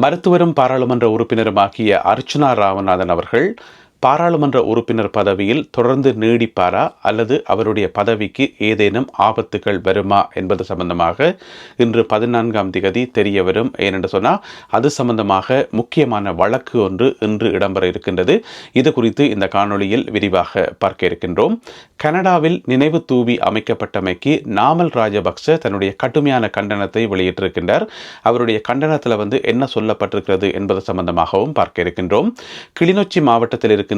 மருத்துவரும் பாராளுமன்ற உறுப்பினருமாகிய அர்ச்சுனா ராமநாதன் அவர்கள் பாராளுமன்ற உறுப்பினர் பதவியில் தொடர்ந்து நீடிப்பாரா அல்லது அவருடைய பதவிக்கு ஏதேனும் ஆபத்துகள் வருமா என்பது சம்பந்தமாக இன்று 14ஆம் திகதி தெரிய வரும். ஏனென்று சொன்னால் அது சம்பந்தமாக முக்கியமான வழக்கு ஒன்று இன்று இடம்பெற இருக்கின்றது. இது குறித்து இந்த காணொளியில் விரிவாக பார்க்க இருக்கின்றோம். கனடாவில் நினைவு தூவி அமைக்கப்பட்டமைக்கு நாமல் ராஜபக்ச தன்னுடைய கடுமையான கண்டனத்தை வெளியிட்டிருக்கின்றார். அவருடைய கண்டனத்தில் என்ன சொல்லப்பட்டிருக்கிறது என்பது சம்பந்தமாகவும் பார்க்க இருக்கின்றோம். கிளிநொச்சி மாவட்டத்தில் இருக்கின்ற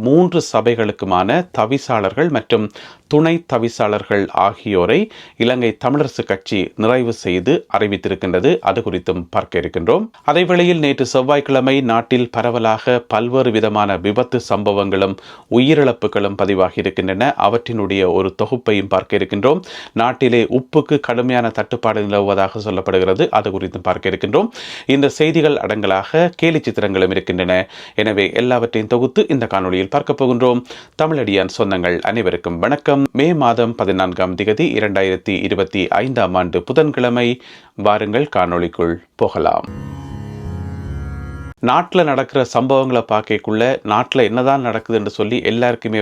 3 சபைகளுக்குமான தவிசாளர்கள் மற்றும் துணை தவிசாளர்கள் ஆகியோரை இலங்கை தமிழரசு கட்சி நிறைவு செய்து அறிவித்திருக்கின்றது. அது குறித்தும் பார்க்க இருக்கின்றோம். அதேவேளையில் நேற்று செவ்வாய்க்கிழமை நாட்டில் பரவலாக பல்வேறு விதமான விபத்து சம்பவங்களும் உயிரிழப்புகளும் பதிவாகி இருக்கின்றன. அவற்றினுடைய ஒரு தொகுப்பையும் பார்க்க இருக்கின்றோம். நாட்டிலே உப்புக்கு கடுமையான தட்டுப்பாடு நிலவுவதாக சொல்லப்படுகிறது. அது குறித்தும் பார்க்க இருக்கின்றோம். இந்த செய்திகள் அடங்கலாக கேலி சித்திரங்களும் இருக்கின்றன. எனவே எல்லாவற்றையும் தொகுத்து இந்த காணொளியில் பார்க்க போகின்றோம். தமிழடியான் சொந்தங்கள் அனைவருக்கும் வணக்கம். மே மாதம் 14ஆம் திகதி 2025ஆம் ஆண்டு புதன்கிழமை. வாருங்கள் காணொளிக்குள் போகலாம். நாட்டில் நடக்கிற சம்பவங்களை பார்க்கக்குள்ள நாட்டில் என்னதான் நடக்குது என்று சொல்லி எல்லாருக்குமே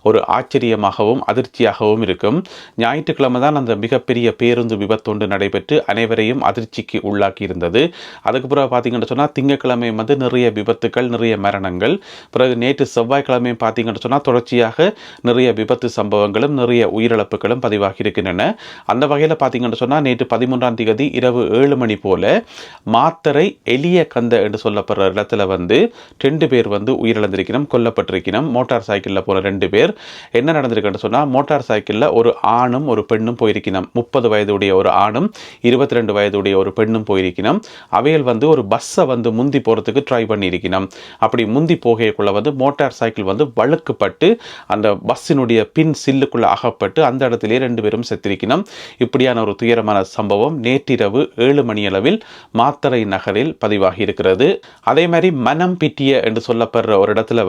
ஒரு ஆச்சரியமாகவும் அதிர்ச்சியாகவும் இருக்கும். ஞாயிற்றுக்கிழமை தான் அந்த மிகப்பெரிய பேருந்து விபத்தொன்று நடைபெற்று அனைவரையும் அதிர்ச்சிக்கு உள்ளாக்கி இருந்தது. அதுக்கு பிறகு பார்த்தீங்கன்னு சொன்னால் திங்கட்கிழமை நிறைய விபத்துக்கள், நிறைய மரணங்கள். பிறகு நேற்று செவ்வாய்க்கிழமையும் பார்த்தீங்கன்னு சொன்னால் தொடர்ச்சியாக நிறைய விபத்து சம்பவங்களும் நிறைய உயிரிழப்புகளும் பதிவாகி இருக்கின்றன. அந்த வகையில் பார்த்தீங்கன்னு சொன்னால் நேற்று 13ஆம் தேதி இரவு 7 மணி போல மாத்தரை எளிய கந்த என்று சொல்ல இடத்துல 2 பேர் உயிரிழந்திருக்கணும், கொல்லப்பட்டிருக்கணும். மோட்டார் சைக்கிளில் போன 2 பேர். என்ன நடந்திருக்குன்னு சொன்னால் மோட்டார் சைக்கிளில் ஒரு ஆணும் ஒரு பெண்ணும் போயிருக்கணும். 30 வயதுடைய ஒரு ஆணும் 22 வயதுடைய ஒரு பெண்ணும் போயிருக்கணும். அவைகள் ஒரு பஸ்ஸை முந்தி போகிறதுக்கு ட்ரை பண்ணியிருக்கணும். அப்படி முந்தி போகைக்குள்ள மோட்டார் சைக்கிள் வழுக்கப்பட்டு அந்த பஸ்ஸினுடைய பின் சில்லுக்குள்ள அகப்பட்டு அந்த இடத்திலே 2 பேரும் செத்திருக்கணும். இப்படியான ஒரு துயரமான சம்பவம் நேற்றிரவு 7 மணி அளவில் மாத்தறை நகரில் பதிவாகி இருக்கிறது. அதே மாதிரி மனம் பிட்டிய என்று சொல்லப்படுற ஒரு இடத்துல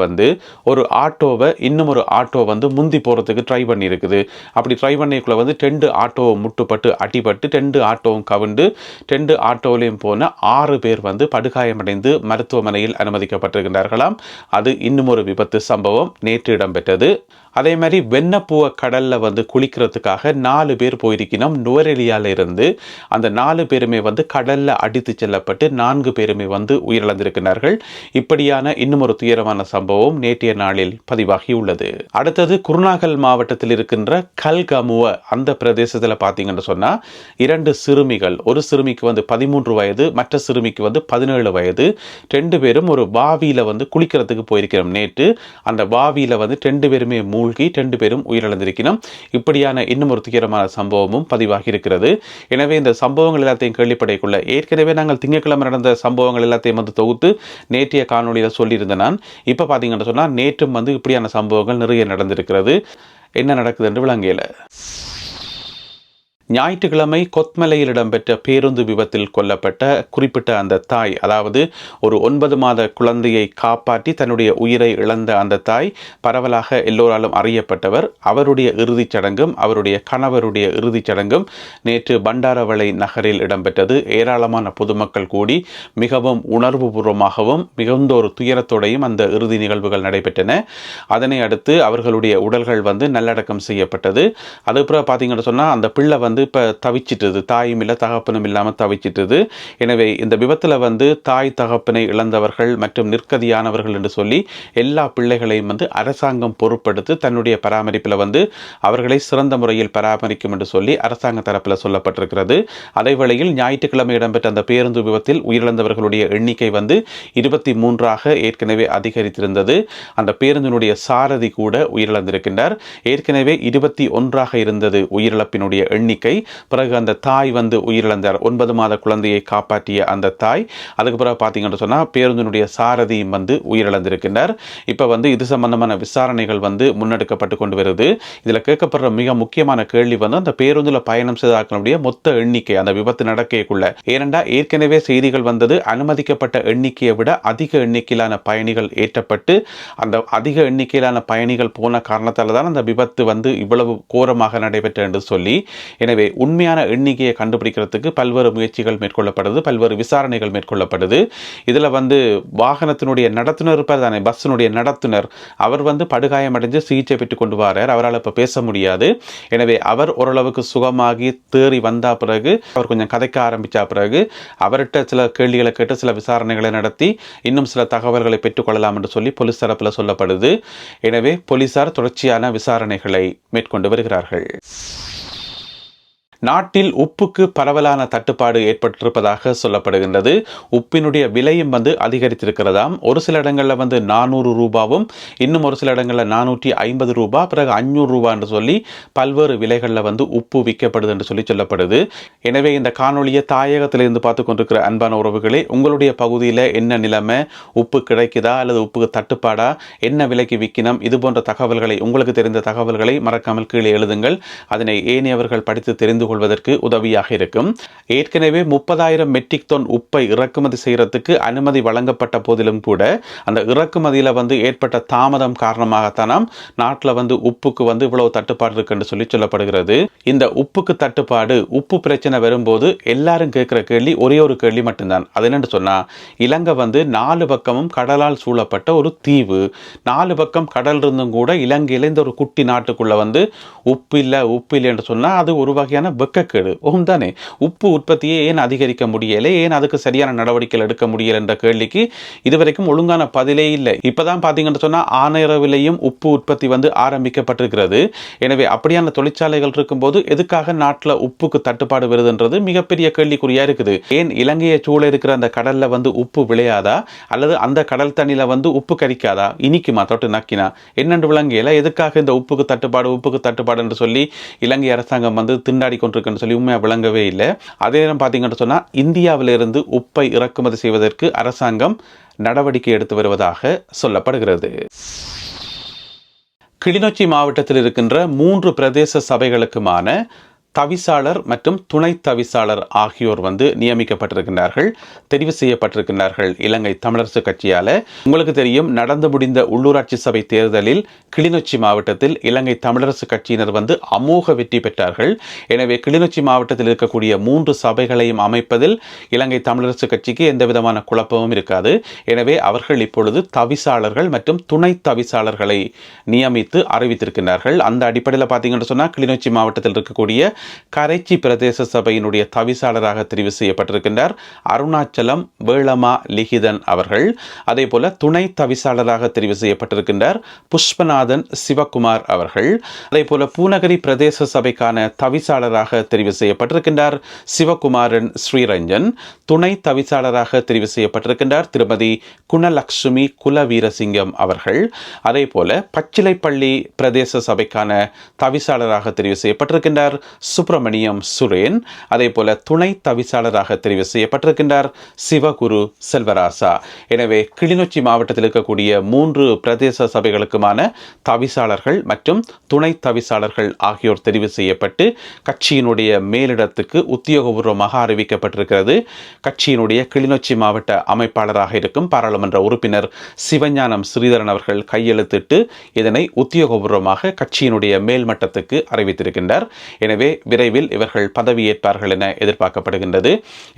ஒரு ஆட்டோவை இன்னும் ஒரு ஆட்டோ முந்தி போகிறதுக்கு ட்ரை பண்ணி இருக்குது. அப்படி ட்ரை பண்ணிக்குள்ள 2 ஆட்டோவை முட்டுப்பட்டு அடிபட்டு 2 ஆட்டோவும் கவிண்டு 2 ஆட்டோவிலையும் போன 6 பேர் படுகாயமடைந்து மருத்துவமனையில் அனுமதிக்கப்பட்டிருக்கின்றார்களாம். அது இன்னும் ஒரு விபத்து சம்பவம் நேற்று இடம்பெற்றது. அதே மாதிரி வெண்ணப்பூவை கடலில் குளிக்கிறதுக்காக 4 பேர் போயிருக்கணும். நுவரெலியால இருந்து அந்த 4 பேருமே கடலில் அடித்து செல்லப்பட்டு 4 பேருமே உயிரிழந்திருக்கிறார்கள். இப்படியான இன்னும் ஒரு துயரமான சம்பவம் நேற்றைய நாளில் பதிவாகி உள்ளது. அடுத்தது குருநாகல் மாவட்டத்தில் இருக்கின்ற கல்கமுவ அந்த பிரதேசத்தில் பார்த்தீங்கன்னு சொன்னால் 2 சிறுமிகள், ஒரு சிறுமிக்கு 13 வயது, மற்ற சிறுமிக்கு 17 வயது. 2 பேரும் ஒரு பாவியில் குளிக்கிறதுக்கு போயிருக்கிறோம். நேற்று அந்த பாவியில் 2 பேருமே மூழ்கி 2 பேரும் உயிரிழந்திருக்கணும். இப்படியான இன்னும் ஒரு துயரமான சம்பவமும் பதிவாகி இருக்கிறது. எனவே இந்த சம்பவங்கள் எல்லாத்தையும் கேள்விப்படைக்குள்ள ஏற்கனவே நாங்கள் திங்கட்கிழமை நடந்த சம்பவங்கள் எல்லாத்தையும் தொகுத்து நேற்றைய காணொலியில் சொல்லியிருந்தேன் நான். இப்போ பார்த்தீங்கன்னு சொன்னால் நேற்றும் இப்படியான சம்பவங்கள் நிறைய நடந்திருக்கிறது. என்ன நடக்குது என்று விளங்கல. ஞாயிற்றுக்கிழமை கொத்மலையில் இடம்பெற்ற பேருந்து விபத்தில் கொல்லப்பட்ட குறிப்பிட்ட அந்த தாய், அதாவது ஒரு 9 மாத குழந்தையை காப்பாற்றி தன்னுடைய உயிரை இழந்த அந்த தாய் பரவலாக எல்லோராலும் அறியப்பட்டவர். அவருடைய இறுதிச் சடங்கும் அவருடைய கணவருடைய இறுதிச் சடங்கும் நேற்று பண்டாரவளை நகரில் இடம்பெற்றது. ஏராளமான பொதுமக்கள் கூடி மிகவும் உணர்வுபூர்வமாகவும் மிகுந்த ஒரு துயரத்தோடையும் அந்த இறுதி நிகழ்வுகள் நடைபெற்றன. அதனை அடுத்து அவர்களுடைய உடல்கள் நல்லடக்கம் செய்யப்பட்டது. அதுக்கப்புறம் பார்த்தீங்கன்னு சொன்னால் அந்த பிள்ளை இப்போ தவிச்சிட்டது, தாயும் இல்லை தகப்பனும் இல்லாமல் தவிச்சிட்டது. எனவே இந்த விபத்தில் தாய் தகப்பனை இழந்தவர்கள் மற்றும் நிற்கதியானவர்கள் என்று சொல்லி எல்லா பிள்ளைகளையும் அரசாங்கம் பொறுப்படுத்தி தன்னுடைய பராமரிப்பில் அவர்களை சிறந்த முறையில் பராமரிக்கும் என்று சொல்லி அரசாங்க தரப்பில் சொல்லப்பட்டிருக்கிறது. அதேவேளையில் ஞாயிற்றுக்கிழமை இடம்பெற்ற அந்த பேருந்து விபத்தில் உயிரிழந்தவர்களுடைய எண்ணிக்கை 23ஆக ஏற்கனவே அதிகரித்திருந்தது. அந்த பேருந்தினுடைய சாரதி கூட உயிரிழந்திருக்கின்றார். ஏற்கனவே 21ஆக இருந்தது உயிரிழப்பினுடைய எண்ணிக்கை. பிறகு அந்த தாய் உயிரிழந்தார். 9 மாத குழந்தையை காப்பாற்றிய அந்த தாய். அதுக்கு பிறகு பார்த்தீங்கன்னு சொன்னால் பேருந்தினுடைய சாரதியும் உயிரிழந்திருக்கின்றார். இப்போ இது சம்பந்தமான விசாரணைகள் முன்னெடுக்கப்பட்டு கொண்டு வருது. இதில் கேட்கப்படுற மிக முக்கியமான கேள்வி அந்த பேருந்தில் பயணம் செய்தாக்களுடைய மொத்த எண்ணிக்கை அந்த விபத்து நடக்கைக்குள்ள. ஏனென்றா ஏற்கனவே செய்திகள் அனுமதிக்கப்பட்ட எண்ணிக்கையை விட அதிக எண்ணிக்கையிலான பயணிகள் ஏற்றப்பட்டு அந்த அதிக எண்ணிக்கையிலான பயணிகள் போன காரணத்தால் தான் அந்த விபத்து இவ்வளவு கோரமாக நடைபெற்ற என்று சொல்லி. எனவே எனவே உண்மையான எண்ணிக்கையை கண்டுபிடிக்கிறதுக்கு பல்வேறு முயற்சிகள் மேற்கொள்ளப்படுது, பல்வேறு விசாரணைகள் மேற்கொள்ளப்படுது. இதில் வாகனத்தினுடைய நடத்துனர் இருப்பார் தானே, பஸ்ஸினுடைய நடத்துனர், அவர் படுகாயமடைஞ்சு சிகிச்சை பெற்றுக் கொண்டு வரார். அவரால் இப்போ பேச முடியாது. எனவே அவர் ஓரளவுக்கு சுகமாகி தேறி வந்த பிறகு அவர் கொஞ்சம் கதைக்க ஆரம்பித்த பிறகு அவர்கிட்ட சில கேள்விகளை கேட்டு சில விசாரணைகளை நடத்தி இன்னும் சில தகவல்களை பெற்றுக்கொள்ளலாம் என்று சொல்லி போலீஸ் தரப்பில் சொல்லப்படுது. எனவே போலீசார் தொடர்ச்சியான விசாரணைகளை மேற்கொண்டு வருகிறார்கள். நாட்டில் உப்புக்கு பரவலான தட்டுப்பாடு ஏற்பட்டிருப்பதாக சொல்லப்படுகின்றது. உப்பினுடைய விலையும் அதிகரித்திருக்கிறதாம். ஒரு சில இடங்களில் 400 ரூபாவும், இன்னும் ஒரு சில இடங்களில் 450 ரூபா, பிறகு 500 ரூபா என்று சொல்லி பல்வேறு விலைகளில் உப்பு விற்கப்படுது என்று சொல்லப்படுது. எனவே இந்த காணொலியை தாயகத்திலிருந்து பார்த்து கொண்டிருக்கிற அன்பான உறவுகளே, உங்களுடைய பகுதியில் என்ன நிலைமை, உப்பு கிடைக்குதா அல்லது உப்புக்கு தட்டுப்பாடா, என்ன விலைக்கு விற்கணும், இது போன்ற தகவல்களை, உங்களுக்கு தெரிந்த தகவல்களை மறக்காமல் கீழே எழுதுங்கள். அதனை ஏனையவர்கள் படித்து தெரிந்து கொள்வதற்கு உதவியாக இருக்கும். ஏற்கனவே 30,000 மெட்ரிக் டன் உப்பை இறக்குமதி செய்யறதுக்கு அனுமதி வழங்கப்பட்ட போதிலும் கூட அந்த இறக்குமதியில் ஏற்பட்ட தாமதம் காரணமாகத்தான் நாட்டில் உப்புக்கு இவ்வளவு தட்டுப்பாடு இருக்கு என்று சொல்லப்படுகிறது. இந்த உப்புக்கு தட்டுப்பாடு, உப்பு பிரச்சனை வரும்போது எல்லாரும் கேட்கிற கேள்வி ஒரே ஒரு கேள்வி மட்டும்தான். அது என்னன்னு சொன்னா, இலங்கை 4 பக்கமும் கடலால் சூழப்பட்ட ஒரு தீவு. 4 பக்கம் கடல் இருந்தும் கூட இலங்கையில இந்த ஒரு குட்டி நாட்டுக்குள்ள உப்பு இல்லை என்று சொன்னா அது ஒரு வகையான வெக்கக்கேடு தானே. உப்பு உற்பத்தியை ஏன் அதிகரிக்க முடியலை, ஏன் அதுக்கு சரியான நடவடிக்கைகள் எடுக்க முடியல என்ற கேள்விக்கு இதுவரைக்கும் ஒழுங்கான பதிலே இல்லை. இப்பதான் பாத்தீங்கன்னு சொன்னா ஆனையரவிலையும் உப்பு உற்பத்தி ஆரம்பிக்கப்பட்டிருக்கிறது. எனவே அப்படியான தொழிற்சாலைகள் இருக்கும்போது எதுக்காக நாட்டில் உப்புக்கு தட்டுப்பாடு வருதுன்றது மிகப்பெரிய கேள்விக்குறியா இருக்குது. ஏன் இலங்கையை சூழ இருக்கிற அந்த கடல்ல உப்பு விளையாதா, அல்லது அந்த கடல் தண்ணியில உப்பு கரிக்காதா, இனிக்குமா, தொட்டு நக்கினா என்னென்று விளங்கையில எதுக்காக இந்த உப்புக்கு தட்டுப்பாடு என்று சொல்லி இலங்கை அரசாங்கம் திண்டாடி கொண்டிருக்குன்னு சொல்லி உண்மையா விளங்கவே இல்லை. அதே நேரம் பார்த்தீங்கன்னு சொன்னா இந்தியாவிலிருந்து உப்பை இறக்குமதி செய்வதற்கு அரசாங்கம் நடவடிக்கை எடுத்து வருவதாக சொல்லப்படுகிறது. கிளிநொச்சி மாவட்டத்தில் இருக்கின்ற 3 பிரதேச சபைகளுக்குமான தவிசாளர் மற்றும் துணை தவிசாளர் ஆகியோர் நியமிக்கப்பட்டிருக்கின்றார்கள், தெரிவு செய்யப்பட்டிருக்கின்றார்கள் இலங்கை தமிழரசு கட்சியால. உங்களுக்கு தெரியும், நடந்து முடிந்த உள்ளூராட்சி சபை தேர்தலில் கிளிநொச்சி மாவட்டத்தில் இலங்கை தமிழரசு கட்சியினர் அமோக வெற்றி பெற்றார்கள். எனவே கிளிநொச்சி மாவட்டத்தில் இருக்கக்கூடிய 3 சபைகளையும் அமைப்பதில் இலங்கை தமிழரசு கட்சிக்கு எந்த விதமான குழப்பமும் இருக்காது. எனவே அவர்கள் இப்பொழுது தவிசாளர்கள் மற்றும் துணை தவிசாளர்களை நியமித்து அறிவித்திருக்கின்றார்கள். அந்த அடிப்படையில் பார்த்தீங்கன்னு சொன்னா கிளிநொச்சி மாவட்டத்தில் இருக்கக்கூடிய கரைச்சி பிரதேச சபையினுடைய தவிசாளராக தெரிவு செய்யப்பட்டிருக்கின்றார் அருணாச்சலம் வேளமா லிகிதன் அவர்கள். அதே போல துணை தவிசாளராக தெரிவு செய்யப்பட்டிருக்கின்றார் புஷ்பநாதன் சிவகுமார் அவர்கள். அதே போல பூநகரி பிரதேச சபைக்கான தவிசாளராக தெரிவு செய்யப்பட்டிருக்கின்றார் சிவகுமாரன் ஸ்ரீரஞ்சன். துணை தவிசாளராக தெரிவு செய்யப்பட்டிருக்கின்றார் திருமதி குணலட்சுமி குலவீரசிங்கம் அவர்கள். அதே போல பச்சிலைப்பள்ளி பிரதேச சபைக்கான தவிசாளராக தெரிவு செய்யப்பட்டிருக்கின்றார் சுப்பிரமணியம் சுரேன். அதே போல துணை தவிசாளராக தெரிவு செய்யப்பட்டிருக்கின்றார் சிவகுரு செல்வராசா. எனவே கிளிநொச்சி மாவட்டத்தில் இருக்கக்கூடிய 3 பிரதேச சபைகளுக்குமான தவிசாளர்கள் மற்றும் துணை தவிசாளர்கள் ஆகியோர் தெரிவு செய்யப்பட்டு கட்சியினுடைய மேலிடத்துக்கு உத்தியோகபூர்வமாக அறிவிக்கப்பட்டிருக்கிறது. கட்சியினுடைய கிளிநொச்சி மாவட்ட அமைப்பாளராக இருக்கும் பாராளுமன்ற உறுப்பினர் சிவஞானம் ஸ்ரீதரன் அவர்கள் கையெழுத்திட்டு இதனை உத்தியோகபூர்வமாக கட்சியினுடைய மேல்மட்டத்துக்கு அறிவித்திருக்கின்றார். எனவே விரைவில் இவர்கள் பதவியேற்பார்கள் என எதிர்பார்க்கப்படுகின்றது.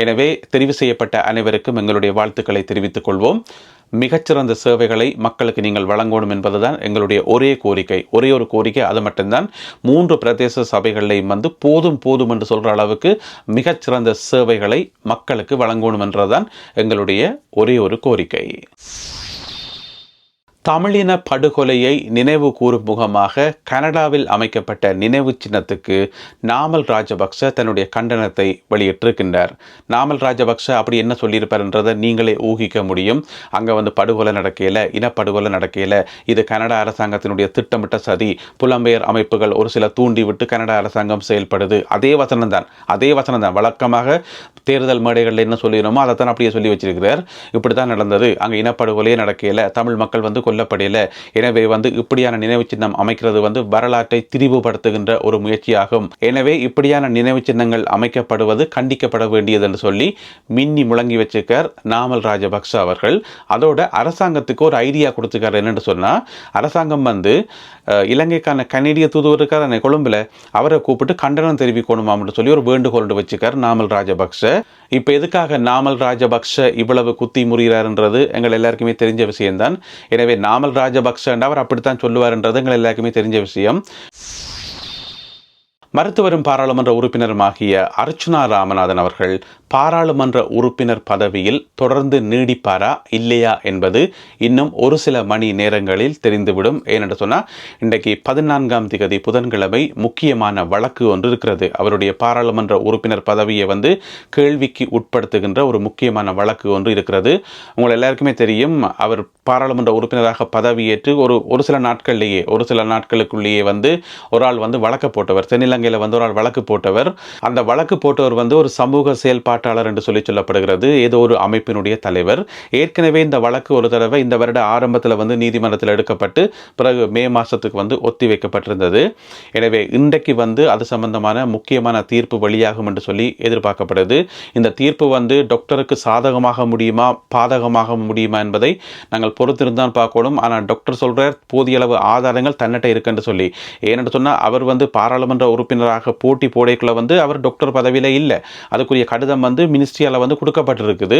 எனவே தெரிவு செய்யப்பட்ட அனைவருக்கும் எங்களுடைய வாழ்த்துக்களை தெரிவித்துக் கொள்வோம். மிகச்சிறந்த சேவைகளை மக்களுக்கு நீங்கள் வழங்கணும் என்பதுதான் எங்களுடைய ஒரே ஒரு கோரிக்கை. அது மட்டும்தான் 3 பிரதேச சபைகளையும் போதும் என்று சொல்ற அளவுக்கு மிகச்சிறந்த சேவைகளை மக்களுக்கு வழங்கணும் என்றதுதான் எங்களுடைய ஒரே ஒரு கோரிக்கை. தமிழின படுகொலையை நினைவு கூறும் முகமாக கனடாவில் அமைக்கப்பட்ட நினைவு சின்னத்துக்கு நாமல் ராஜபக்ச தன்னுடைய கண்டனத்தை வெளியிட்டிருக்கின்றார். நாமல் ராஜபக்ச அப்படி என்ன சொல்லியிருப்பார் என்றதை நீங்களே ஊகிக்க முடியும். அங்கே படுகொலை நடக்கையில், இனப்படுகொலை நடக்கையில் இது கனடா அரசாங்கத்தினுடைய திட்டமிட்ட சதி, புலம்பெயர் அமைப்புகள் ஒரு சில தூண்டி விட்டு கனடா அரசாங்கம் செயல்படுது. அதே வசனம் தான் வழக்கமாக தேர்தல் மேடைகளில் என்ன சொல்லிடுமோ அதைத்தான் அப்படியே சொல்லி வச்சிருக்கிறார். இப்படி தான் நடந்தது, அங்கே இனப்படுகொலையே நடக்கையில் தமிழ் மக்கள் கொல்லப்படையில. எனவே இப்படியான நினைவு சின்னம் அமைக்கிறது வரலாற்றை திரிவுபடுத்துகின்ற ஒரு முயற்சியாகும். எனவே இப்படியான நினைவு சின்னங்கள் அமைக்கப்படுவது கண்டிக்கப்பட வேண்டியது என்று சொல்லி மின்னி முழங்கி வச்சிருக்கார் நாமல் ராஜபக்ச அவர்கள். அதோட அரசாங்கத்துக்கு ஒரு ஐடியா கொடுத்துக்கார். என்னன்னு சொன்னா, அரசாங்கம் இலங்கைக்கான கனேடிய தூதுவர் இருக்கார் கொழும்புல, அவரை கூப்பிட்டு கண்டனம் தெரிவிக்கணுமாம் சொல்லி ஒரு வேண்டுகோள் வச்சுக்கார் நாமல் ராஜபக்ச. இப்ப எதுக்காக நாமல் ராஜபக்ச இவ்வளவு குத்தி முறிகிறார்ன்றது எங்கள் எல்லாருக்குமே தெரிஞ்ச விஷயம்தான். எனவே நாமல் ராஜபக்ச அவர் அப்படித்தான் சொல்லுவார்ன்றது எங்கள் எல்லாருக்குமே தெரிஞ்ச விஷயம். மருத்துவரும் பாராளுமன்ற உறுப்பினருமாகிய அர்ச்சுனா ராமநாதன் அவர்கள் பாராளுமன்ற உறுப்பினர் பதவியில் தொடர்ந்து நீடிப்பாரா இல்லையா என்பது இன்னும் ஒரு சில மணி நேரங்களில் தெரிந்துவிடும். ஏனென்று சொன்னால், இன்றைக்கு 14ஆம் திகதி புதன்கிழமை முக்கியமான வழக்கு ஒன்று இருக்கிறது. அவருடைய பாராளுமன்ற உறுப்பினர் பதவியை கேள்விக்கு உட்படுத்துகின்ற ஒரு முக்கியமான வழக்கு ஒன்று இருக்கிறது. உங்கள் எல்லாருக்குமே தெரியும், அவர் பாராளுமன்ற உறுப்பினராக பதவியேற்று ஒரு சில நாட்களுக்குள்ளேயே ஒரு ஆள் வழக்கு போட்டவர், தென்னிலங்கையில் ஒரு ஆள் வழக்கு போட்டவர். அந்த வழக்கு போட்டவர் ஒரு சமூக செயல்பாட்டாளர் என்று சொல்லப்படுகிறது. ஏதோ ஒரு அமைப்பினுடைய தலைவர். ஏற்கனவே இந்த வழக்கு ஒரு தடவை இந்த வருட ஆரம்பத்தில் நீதிமன்றத்தில் எடுக்கப்பட்டு பிறகு மே மாசத்துக்கு ஒத்தி வைக்கப்பட்டிருந்தது. எனவே இன்றைக்கு அது சம்பந்தமான முக்கியமான தீர்ப்பு வெளியாகும் என்று சொல்லி எதிர்பார்க்கப்படுது. இந்த தீர்ப்பு டாக்டருக்கு சாதகமாக முடியுமா பாதகமாக முடியுமா என்பதை நாங்கள் பொறுத்திருந்தான் பார்க்கணும். ஆனால் டாக்டர் சொல்றார் போதிய அளவு ஆதாரங்கள் தன்னிட்ட இருக்குன்னு சொல்லி. ஏன்னு சொன்னால், அவர் பாராளுமன்ற உறுப்பினராக போட்டி போடைக்குள்ள அவர் டாக்டர் பதவியில இல்லை. அதுக்குரிய கடிதம் மினிஸ்ட்ரியால கொடுக்கப்பட்டிருக்குது.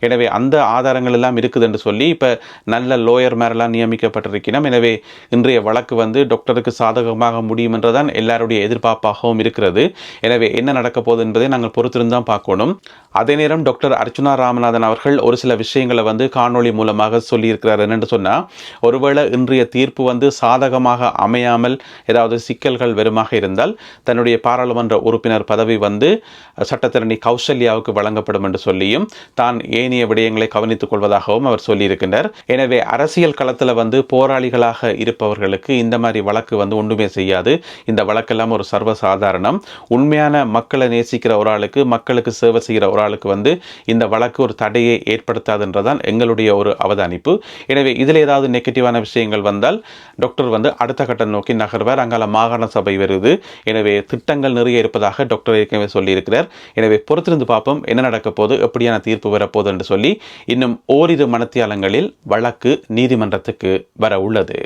எனவே அந்த ஆதாரங்கள் எல்லாம் இருக்குது என்று சொல்லி இப்ப நல்ல லோயர் மேரெல்லாம் நியமிக்கப்பட்டிருக்கிறோம். எனவே இன்றைய வழக்கு டாக்டருக்கு சாதகமாக முடியும் என்றுதான் எல்லாருடைய எதிர்பார்ப்பாகவும் இருக்கிறது. எனவே என்ன நடக்க போகுது என்பதை நாங்கள் பொறுத்திருந்தான் பார்க்கணும். அதே நேரம் டாக்டர் அர்ச்சுனா ராமநாதன் அவர்கள் ஒரு சில விஷயங்களை காணொளி மூலமாக சொல்லியிருக்கிறார். என்னென்று சொன்னால், ஒருவேளை இன்றைய தீர்ப்பு சாதகமாக அமையாமல் ஏதாவது சிக்கல்கள் வருமாக இருந்தால் தன்னுடைய பாராளுமன்ற உறுப்பினர் பதவி சட்டத்தரணி கௌசல்யாவுக்கு வழங்கப்படும் என்று சொல்லியும் தான் ஏனைய விடயங்களை கவனித்துக் கொள்வதாகவும் அவர் சொல்லியிருக்கின்றார். எனவே அரசியல் களத்தில் போராளிகளாக இருப்பவர்களுக்கு இந்த மாதிரி வழக்கு ஒன்றுமே செய்யாது. இந்த வழக்கெல்லாம் ஒரு சர்வசாதாரணம். உண்மையான மக்களை நேசிக்கிற ஒரு ஆளுக்கு, மக்களுக்கு சேவை செய்கிற ஒரு ஆளுக்கு இந்த வழக்கு ஒரு தடையை ஏற்படுத்தாதுன்றதான் எங்களுடைய ஒரு அவதானிப்பு. எனவே இதில் ஏதாவது நெகட்டிவான விஷயங்கள் வந்தால் டாக்டர் அடுத்த கட்டம் நோக்கி நகர்வார். அங்கால மாகாண சபை வருது. எனவே திட்டங்கள் நிறைய இருப்பதாக டாக்டர் ஏற்கனவே சொல்லியிருக்கிறார். எனவே பொறுத்திருந்து பார்ப்போம் என்ன நடக்க போது, எப்படியான தீர்ப்பு வரப்போது என்று சொல்லி. இன்னும் ஓரிரு மணித்தியாலங்களில் வழக்கு நீதிமன்றத்துக்கு வர உள்ளது.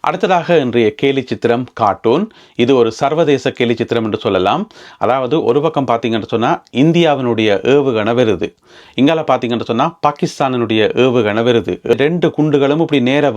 அடுத்ததாக இன்றைய கேலி சித்திரம் கார்ட்டூன். இது ஒரு சர்வதேச கேலி சித்திரம் என்று சொல்லலாம். அதாவது ஒரு பக்கம் பார்த்தீங்கன்னு சொன்னால் இந்தியாவினுடைய ஏவுகணை வருது, இங்கால பார்த்தீங்கன்னு சொன்னால் பாகிஸ்தானினுடைய ஏவுகணை வருது. ரெண்டு குண்டுகளும் இப்படி நேர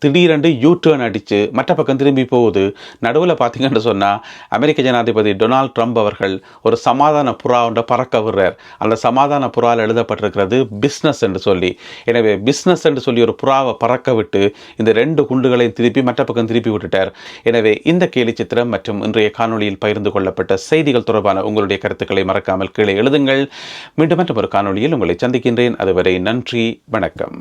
திடீரென்று யூ-டர்ன் அடித்து மற்ற பக்கம் திரும்பி போகுது. நடுவில் பார்த்தீங்கன்னு சொன்னால் அமெரிக்க ஜனாதிபதி டொனால்ட் ட்ரம்ப் அவர்கள் ஒரு சமாதான புறா ஒன்றை பறக்க விடுறார். அந்த சமாதான புறாவில் எழுதப்பட்டிருக்கிறது பிஸ்னஸ் என்று சொல்லி. எனவே பிஸ்னஸ் என்று சொல்லி ஒரு புறாவை பறக்க விட்டு இந்த ரெண்டு குண்டுகளையும் திருப்பி மற்ற பக்கம் திருப்பி விட்டுட்டார். எனவே இந்த கேலி சித்திரம் மற்றும் இன்றைய காணொலியில் பகிர்ந்து கொள்ளப்பட்ட செய்திகள் தொடர்பான உங்களுடைய கருத்துக்களை மறக்காமல் கீழே எழுதுங்கள். மீண்டும் ஒரு காணொலியில் உங்களை சந்திக்கின்றேன். அதுவரை நன்றி, வணக்கம்.